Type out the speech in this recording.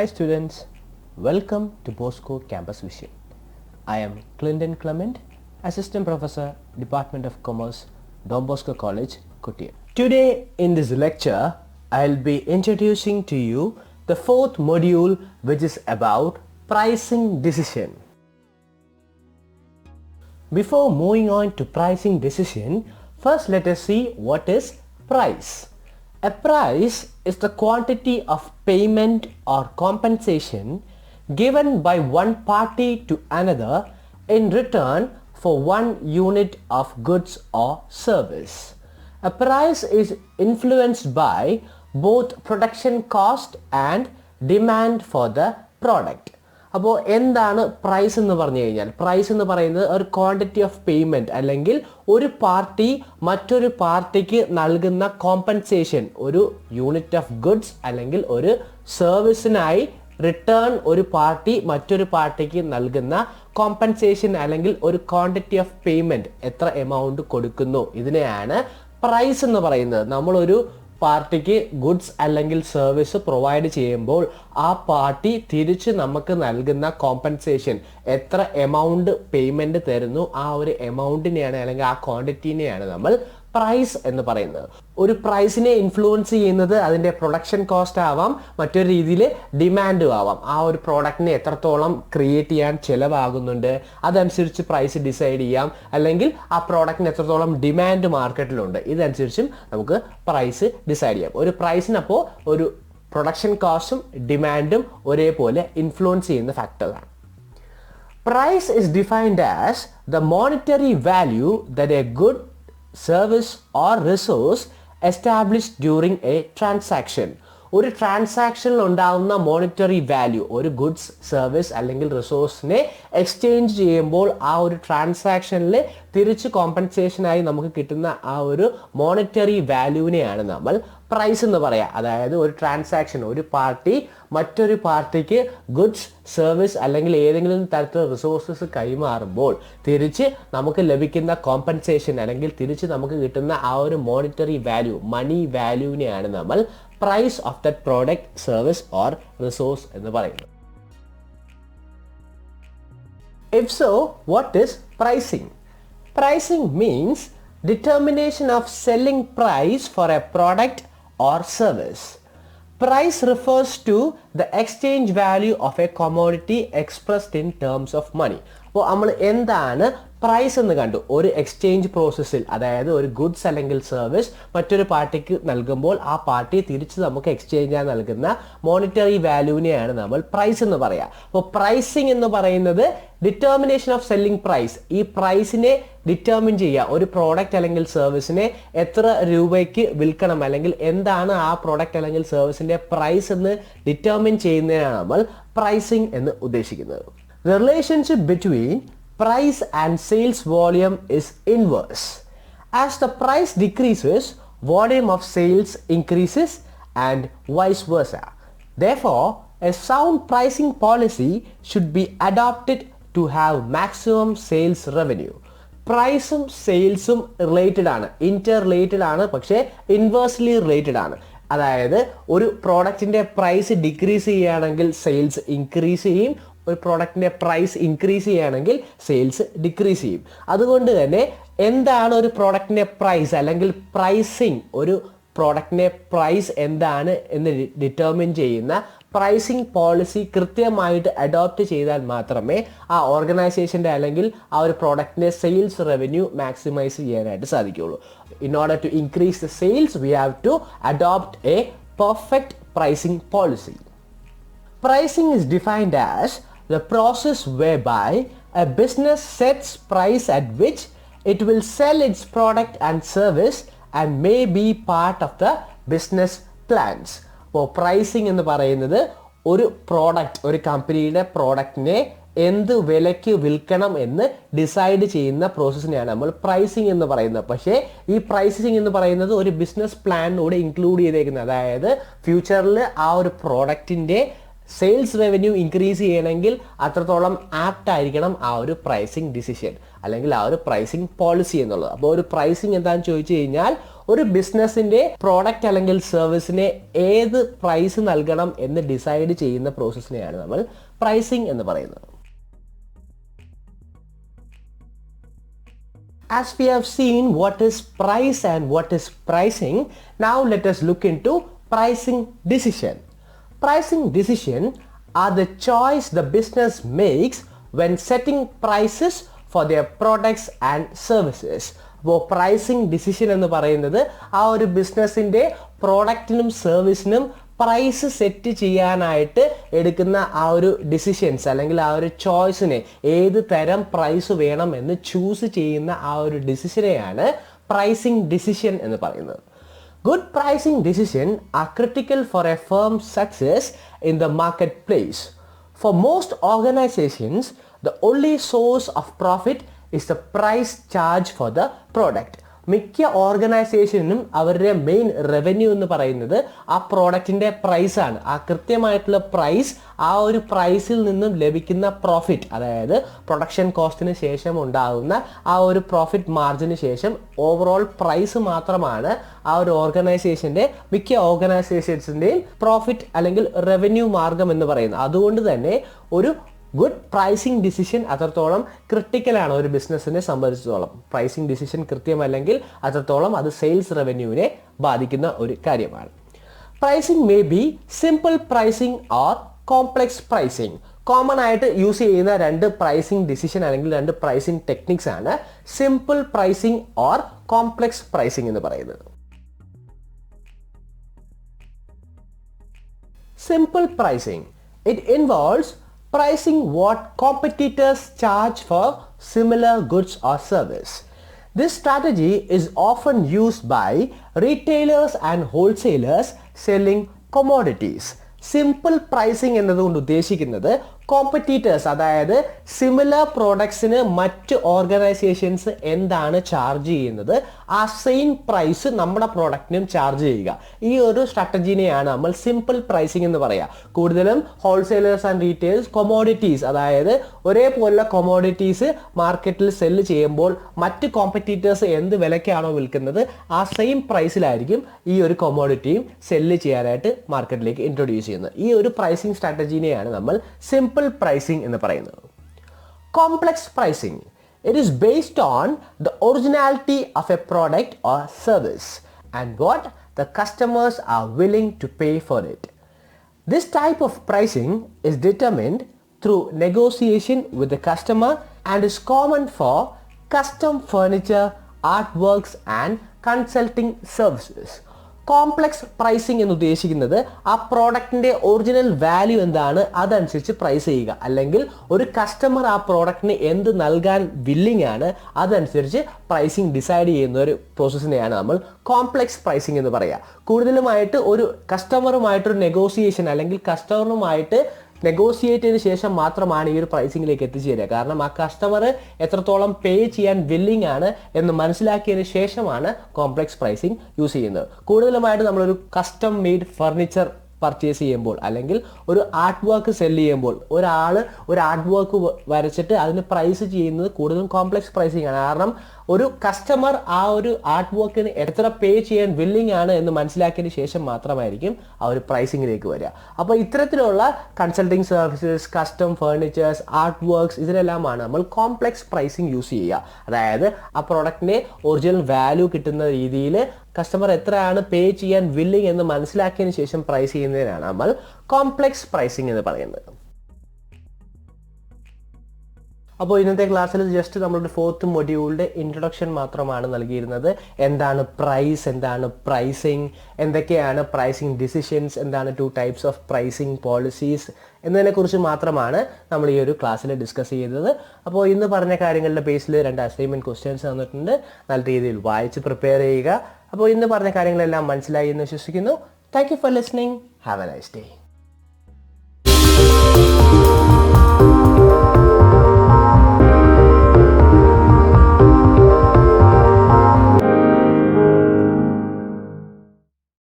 Hi students, welcome to Bosco Campus Vision. I am Clinton Clement, Assistant Professor, Department of Commerce, Don Bosco College, Kottayam. Today in this lecture, I'll be introducing to you the fourth module, which is about pricing decision. Before moving on to pricing decision, first let us see what is price. A price is the quantity of payment or compensation given by one party to another in return for one unit of goods or service. A price is influenced by both production cost and demand for the product. അപ്പോൾ എന്താണ് price എന്ന് പറഞ്ഞു കഴിഞ്ഞാൽ, price എന്ന് പറയുന്നത് ഒരു quantity of payment അല്ലെങ്കിൽ ഒരു പാർട്ടി മറ്റൊരു പാർട്ടിക്ക് നൽകുന്ന കോമ്പൻസേഷൻ, ഒരു യൂണിറ്റ് ഓഫ് ഗുഡ്സ് അല്ലെങ്കിൽ ഒരു സർവീസിനായി റിട്ടേൺ ഒരു പാർട്ടി മറ്റൊരു പാർട്ടിക്ക് നൽകുന്ന കോമ്പൻസേഷൻ അല്ലെങ്കിൽ ഒരു ക്വാണ്ടിറ്റി ഓഫ് പേയ്മെൻറ്റ് എത്ര എമൗണ്ട് കൊടുക്കുന്നു, ഇതിനെയാണ് പ്രൈസ് എന്ന് പറയുന്നത്. നമ്മളൊരു പാർട്ടിക്ക് ഗുഡ്സ് അല്ലെങ്കിൽ സർവീസ് പ്രൊവൈഡ് ചെയ്യുമ്പോൾ ആ പാർട്ടി തിരിച്ച് നമുക്ക് നൽകുന്ന കോമ്പൻസേഷൻ എത്ര എമൗണ്ട് പേയ്മെൻറ്റ് തരുന്നു, ആ ഒരു എമൗണ്ടിനെയാണ് അല്ലെങ്കിൽ ആ ക്വാണ്ടിറ്റീനെയാണ് നമ്മൾ പ്രൈസ് എന്ന് പറയുന്നത്. ഒരു പ്രൈസിനെ ഇൻഫ്ലുവൻസ് ചെയ്യുന്നത് അതിൻ്റെ പ്രൊഡക്ഷൻ കോസ്റ്റ് ആവാം, മറ്റൊരു രീതിയിൽ ഡിമാൻഡും ആവാം. ആ ഒരു പ്രോഡക്റ്റിനെ എത്രത്തോളം ക്രിയേറ്റ് ചെയ്യാൻ ചിലവാകുന്നുണ്ട്, അതനുസരിച്ച് പ്രൈസ് ഡിസൈഡ് ചെയ്യാം. അല്ലെങ്കിൽ ആ പ്രോഡക്റ്റിന് എത്രത്തോളം ഡിമാൻഡ് മാർക്കറ്റിലുണ്ട്, ഇതനുസരിച്ചും നമുക്ക് പ്രൈസ് ഡിസൈഡ് ചെയ്യാം. ഒരു പ്രൈസിനപ്പോൾ ഒരു പ്രൊഡക്ഷൻ കോസ്റ്റും ഡിമാൻഡും ഒരേപോലെ ഇൻഫ്ലുവൻസ് ചെയ്യുന്ന ഫാക്ടറാണ്. Price is defined as the monetary value that a good, service or resource established during a transaction. ഒരു ട്രാൻസാക്ഷനിൽ ഉണ്ടാകുന്ന മോണിറ്ററി വാല്യൂ, ഒരു ഗുഡ്സ് സർവീസ് അല്ലെങ്കിൽ റിസോഴ്സിനെ എക്സ്ചേഞ്ച് ചെയ്യുമ്പോൾ ആ ഒരു ട്രാൻസാക്ഷനിൽ തിരിച്ച് കോമ്പൻസേഷനായി നമുക്ക് കിട്ടുന്ന ആ ഒരു മോണിറ്ററി വാല്യൂവിനെയാണ് നമ്മൾ പ്രൈസ് എന്ന് പറയുക. അതായത് ഒരു ട്രാൻസാക്ഷൻ, ഒരു പാർട്ടി മറ്റൊരു പാർട്ടിക്ക് ഗുഡ്സ് സർവീസ് അല്ലെങ്കിൽ ഏതെങ്കിലും തരത്തിലുള്ള റിസോഴ്സസ് കൈമാറുമ്പോൾ തിരിച്ച് നമുക്ക് ലഭിക്കുന്ന കോമ്പൻസേഷൻ അല്ലെങ്കിൽ തിരിച്ച് നമുക്ക് കിട്ടുന്ന ആ ഒരു മോണിറ്ററി വാല്യൂ, മണി വാല്യൂവിനെയാണ് നമ്മൾ price of that product, service or resource എന്ന് പറയുന്നത്. If so, what is pricing? Pricing means determination of selling price for a product or service. Price refers to the exchange value of a commodity expressed in terms of money. അപ്പോൾ നമ്മൾ എന്താണ് price എന്ന് കണ്ടു. ഒരു exchange പ്രോസസ്സിൽ, അതായത് ഒരു goods അല്ലെങ്കിൽ സർവീസ് മറ്റൊരു പാർട്ടിക്ക് നൽകുമ്പോൾ ആ പാർട്ടി തിരിച്ച് നമുക്ക് എക്സ്ചേഞ്ച് ചെയ്യാൻ നൽകുന്ന മോണിറ്ററി വാല്യൂവിനെയാണ് നമ്മൾ പ്രൈസ് എന്ന് പറയുക. അപ്പോൾ പ്രൈസിങ് എന്ന് പറയുന്നത് ഡിറ്റർമിനേഷൻ ഓഫ് സെല്ലിംഗ് പ്രൈസ്. ഈ പ്രൈസിനെ ഡിറ്റർമിൻ ചെയ്യുക, ഒരു പ്രോഡക്റ്റ് അല്ലെങ്കിൽ സർവീസിനെ എത്ര രൂപയ്ക്ക് വിൽക്കണം അല്ലെങ്കിൽ എന്താണ് ആ പ്രോഡക്റ്റ് അല്ലെങ്കിൽ സർവീസിൻ്റെ പ്രൈസ് എന്ന് ഡിറ്റർമിൻ ചെയ്യുന്നതിനാണ് നമ്മൾ പ്രൈസിങ് എന്ന് ഉദ്ദേശിക്കുന്നത്. The relationship between price and sales volume is inverse. As the price decreases, volume of sales increases and vice versa. Therefore, a sound pricing policy should be adopted to have maximum sales revenue. പ്രൈസും സെയിൽസും related ആണ്, Inter related ആണ്, പക്ഷേ inversely related ആണ്. അതായത് ഒരു പ്രോഡക്റ്റിൻ്റെ price decrease ചെയ്യുകയാണെങ്കിൽ sales increase ചെയ്യും, ഒരു പ്രോഡക്റ്റിൻ്റെ പ്രൈസ് ഇൻക്രീസ് ചെയ്യുകയാണെങ്കിൽ സെയിൽസ് ഡിക്രീസ് ചെയ്യും. അതുകൊണ്ട് തന്നെ എന്താണ് ഒരു പ്രോഡക്റ്റിൻ്റെ പ്രൈസ് അല്ലെങ്കിൽ പ്രൈസിങ്, ഒരു പ്രോഡക്റ്റിൻ്റെ പ്രൈസ് എന്താണ് എന്ന് ഡിറ്റർമിൻ ചെയ്യുന്ന പ്രൈസിങ് പോളിസി കൃത്യമായിട്ട് അഡോപ്റ്റ് ചെയ്താൽ മാത്രമേ ആ ഓർഗനൈസേഷൻ്റെ അല്ലെങ്കിൽ ആ ഒരു പ്രോഡക്റ്റിൻ്റെ സെയിൽസ് റവന്യൂ മാക്സിമൈസ് ചെയ്യാനായിട്ട് സാധിക്കുകയുള്ളൂ. In order to increase the sales we have to adopt a perfect pricing policy. Pricing is defined as the process whereby a business sets price at which it will sell its product and service and may be part of the business plans. അപ്പോൾ pricing എന്ന് പറയുന്നത് ഒരു product, ഒരു കമ്പനിയുടെ പ്രോഡക്റ്റിനെ എന്ത് വിലയ്ക്ക് വിൽക്കണം എന്ന് decide ചെയ്യുന്ന പ്രോസസ്സിനെയാണ് നമ്മൾ പ്രൈസിങ് എന്ന് പറയുന്നത്. പക്ഷേ ഈ പ്രൈസിങ് എന്ന് പറയുന്നത് ഒരു ബിസിനസ് പ്ലാനിലൂടെ ഇൻക്ലൂഡ് ചെയ്തേക്കുന്നത്, അതായത് ഫ്യൂച്ചറിൽ ആ ഒരു പ്രോഡക്റ്റിൻ്റെ സെയിൽസ് റവന്യൂ ഇൻക്രീസ് ചെയ്യണമെങ്കിൽ അത്രത്തോളം ആപ്റ്റ് ആയിരിക്കണം ആ ഒരു പ്രൈസിങ് ഡിസിഷൻ അല്ലെങ്കിൽ ആ ഒരു പ്രൈസിങ് പോളിസി എന്നുള്ളത്. അപ്പോൾ ഒരു പ്രൈസിങ് എന്താണെന്ന് ചോദിച്ചു കഴിഞ്ഞാൽ ഒരു ബിസിനസ്സിന്റെ പ്രോഡക്റ്റ് അല്ലെങ്കിൽ സർവീസിനെ ഏത് പ്രൈസ് നൽകണം എന്ന് ഡിസൈഡ് ചെയ്യുന്ന പ്രോസസ്സിനെയാണ് നമ്മൾ പ്രൈസിങ് എന്ന് പറയുന്നത്. As we have seen what is price and what is pricing, now let us look into pricing decision. Pricing decision are the choice the business makes when setting prices for their products and services. അപ്പോൾ pricing decision എന്ന് പറയുന്നത് ആ ഒരു ബിസിനസ്സിൻ്റെ പ്രോഡക്റ്റിനും സർവീസിനും price set ചെയ്യാനായിട്ട് എടുക്കുന്ന ആ ഒരു ഡിസിഷൻസ് അല്ലെങ്കിൽ ആ ഒരു ചോയ്സിനെ ഏത് തരം പ്രൈസ് വേണം എന്ന് ചൂസ് ചെയ്യുന്ന ആ ഒരു ഡിസിഷനെയാണ് പ്രൈസിങ് ഡിസിഷൻ എന്ന് പറയുന്നത്. Good pricing decisions are critical for a firm's success in the marketplace. For most organizations, the only source of profit is the price charged for the product. മിക്ക ഓർഗനൈസേഷനും അവരുടെ മെയിൻ റവന്യൂ എന്ന് പറയുന്നത് ആ പ്രോഡക്റ്റിൻ്റെ പ്രൈസാണ്. ആ കൃത്യമായിട്ടുള്ള പ്രൈസ്, ആ ഒരു പ്രൈസിൽ നിന്നും ലഭിക്കുന്ന പ്രോഫിറ്റ്, അതായത് പ്രൊഡക്ഷൻ കോസ്റ്റിന് ശേഷം ഉണ്ടാകുന്ന ആ ഒരു പ്രോഫിറ്റ് മാർജിന് ശേഷം ഓവറോൾ പ്രൈസ് മാത്രമാണ് ആ ഒരു ഓർഗനൈസേഷൻ്റെ മിക്ക ഓർഗനൈസേഷൻസിൻ്റെയും പ്രോഫിറ്റ് അല്ലെങ്കിൽ റവന്യൂ മാർഗം എന്ന് പറയുന്നത്. അതുകൊണ്ട് തന്നെ ഒരു ഗുഡ് പ്രൈസിങ് ഡിസിഷൻ അത്രത്തോളം ക്രിട്ടിക്കലാണ് ഒരു ബിസിനസ്സിനെ സംബന്ധിച്ചിടത്തോളം. പ്രൈസിങ് ഡിസിഷൻ കൃത്യമല്ലെങ്കിൽ അത്രത്തോളം അത് സെയിൽസ് റവന്യൂവിനെ ബാധിക്കുന്ന ഒരു കാര്യമാണ്. Pricing may be simple pricing or complex pricing. Common ആയിട്ട് യൂസ് ചെയ്യുന്ന രണ്ട് പ്രൈസിങ് ഡിസിഷൻ അല്ലെങ്കിൽ രണ്ട് പ്രൈസിങ് ടെക്നിക്സ് ആണ് simple pricing or complex pricing എന്ന് പറയുന്നത്. Simple pricing, it involves pricing what competitors charge for similar goods or service. This strategy is often used by retailers and wholesalers selling commodities. Simple pricing എന്നതുകൊണ്ട് ഉദ്ദേശിക്കുന്നത് competitors, അതായത് similar പ്രോഡക്ട്സിന് മറ്റ് organisations എന്താണ് charge ചെയ്യുന്നത് ആ same price നമ്മുടെ പ്രോഡക്റ്റിനും charge ചെയ്യുക. ഈ ഒരു സ്ട്രാറ്റജീനെയാണ് നമ്മൾ സിമ്പിൾ പ്രൈസിങ് എന്ന് പറയുക. കൂടുതലും ഹോൾസെയിലേഴ്സ് ആൻഡ് റീറ്റെയിൽസ് കൊമോഡിറ്റീസ്, അതായത് ഒരേപോലുള്ള കൊമോഡിറ്റീസ് മാർക്കറ്റിൽ സെല്ല് ചെയ്യുമ്പോൾ മറ്റ് കോമ്പറ്റീറ്റേഴ്സ് എന്ത് വിലയ്ക്കാണോ വിൽക്കുന്നത് ആ സെയിം പ്രൈസിലായിരിക്കും ഈ ഒരു കൊമോഡിറ്റിയും സെല്ല് ചെയ്യാനായിട്ട് മാർക്കറ്റിലേക്ക് ഇൻട്രൊഡ്യൂസ് ചെയ്യുന്നത്. ഈ ഒരു പ്രൈസിങ് സ്ട്രാറ്റജീനെയാണ് നമ്മൾ സിമ്പിൾ pricing എന്ന് പറയുന്നത്. Complex pricing, it is based on the originality of a product or service and what the customers are willing to pay for it. This type of pricing is determined through negotiation with the customer and is common for custom furniture, artworks and consulting services. Complex pricing എന്ന് ഉദ്ദേശിക്കുന്നത് ആ പ്രോഡക്റ്റിൻ്റെ original value എന്താണ് അതനുസരിച്ച് price ചെയ്യുക, അല്ലെങ്കിൽ ഒരു customer ആ പ്രോഡക്റ്റിന് എന്ത് നൽകാൻ വില്ലിംഗ് ആണ് അതനുസരിച്ച് പ്രൈസിങ് ഡിസൈഡ് ചെയ്യുന്ന ഒരു പ്രോസസ്സിനെയാണ് നമ്മൾ കോംപ്ലക്സ് പ്രൈസിങ് എന്ന് പറയുക. കൂടുതലുമായിട്ട് ഒരു കസ്റ്റമറുമായിട്ടൊരു നെഗോസിയേഷൻ അല്ലെങ്കിൽ കസ്റ്റമറുമായിട്ട് നെഗോസിയേറ്റ് ചെയ്തതിന് ശേഷം മാത്രമാണ് ഈ ഒരു പ്രൈസിങ്ങിലേക്ക് എത്തിച്ചേരുക. കാരണം ആ കസ്റ്റമർ എത്രത്തോളം പേ ചെയ്യാൻ വില്ലിംഗ് ആണ് എന്ന് മനസ്സിലാക്കിയതിന് ശേഷമാണ് കോംപ്ലക്സ് പ്രൈസിങ് യൂസ് ചെയ്യുന്നത്. കൂടുതലുമായിട്ട് നമ്മളൊരു കസ്റ്റം മെയ്ഡ് ഫർണിച്ചർ പർച്ചേസ് ചെയ്യുമ്പോൾ അല്ലെങ്കിൽ ഒരു ആർട്ട് വർക്ക് സെല്ല് ചെയ്യുമ്പോൾ ഒരാൾ ഒരു ആർട്ട് വർക്ക് വരച്ചിട്ട് അതിന് പ്രൈസ് ചെയ്യുന്നത് കൂടുതലും കോംപ്ലക്സ് പ്രൈസിങ് ആണ്. കാരണം ഒരു കസ്റ്റമർ ആ ഒരു ആർട്ട് വർക്കിന് എത്ര പേ ചെയ്യാൻ വില്ലിംഗ് ആണ് എന്ന് മനസ്സിലാക്കിയതിന് ശേഷം മാത്രമായിരിക്കും ആ ഒരു പ്രൈസിങ്ങിലേക്ക് വരിക. അപ്പോൾ ഇത്തരത്തിലുള്ള consulting services, custom furnitures, art works ഇതിനെല്ലാമാണ് നമ്മൾ കോംപ്ലക്സ് പ്രൈസിങ് യൂസ് ചെയ്യുക. അതായത് ആ പ്രോഡക്റ്റിൻ്റെ ഒറിജിനൽ വാല്യൂ കിട്ടുന്ന രീതിയിൽ കസ്റ്റമർ എത്രയാണ് പേ ചെയ്യാൻ വില്ലിംഗ് എന്ന് മനസ്സിലാക്കിയതിന് ശേഷം പ്രൈസ് ചെയ്യുന്നതിനാണ് നമ്മൾ കോംപ്ലക്സ് പ്രൈസിങ് എന്ന് പറയുന്നത്. അപ്പോൾ ഇന്നത്തെ ക്ലാസ്സിൽ ജസ്റ്റ് നമ്മളുടെ 4th മൊഡ്യൂളിൻ്റെ ഇൻട്രൊഡക്ഷൻ മാത്രമാണ് നൽകിയിരുന്നത്. എന്താണ് പ്രൈസ്, എന്താണ് പ്രൈസിങ്, എന്തൊക്കെയാണ് പ്രൈസിങ് ഡിസിഷൻസ്, എന്താണ് 2 ടൈപ്സ് ഓഫ് പ്രൈസിങ് പോളിസീസ് എന്നതിനെക്കുറിച്ച് മാത്രമാണ് നമ്മൾ ഈ ഒരു ക്ലാസ്സിൽ ഡിസ്കസ് ചെയ്തത്. അപ്പോൾ ഇന്ന് പറഞ്ഞ കാര്യങ്ങളുടെ ബേസിൽ 2 അസൈൻമെൻറ്റ് ക്വസ്റ്റ്യൻസ് തന്നിട്ടുണ്ട്. നല്ല രീതിയിൽ വായിച്ച് പ്രിപ്പയർ ചെയ്യുക. അപ്പോൾ ഇന്ന് പറഞ്ഞ കാര്യങ്ങളെല്ലാം മനസ്സിലായി എന്ന് വിശ്വസിക്കുന്നു. Thank you for listening. Have A nice day.